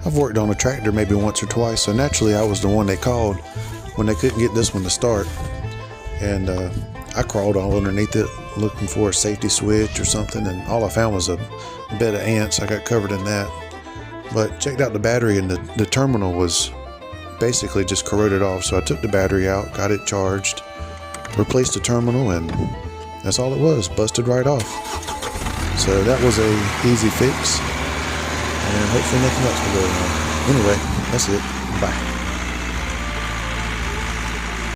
I've worked on a tractor maybe once or twice, so naturally I was the one they called when they couldn't get this one to start. And I crawled all underneath it looking for a safety switch or something, and all I found was a bed of ants. I got covered in that. But checked out the battery, and the terminal was basically just corroded off. So I took the battery out, got it charged, replaced the terminal, and that's all it was, busted right off. So that was a easy fix, and hopefully nothing else will go wrong. Anyway, that's it. Bye.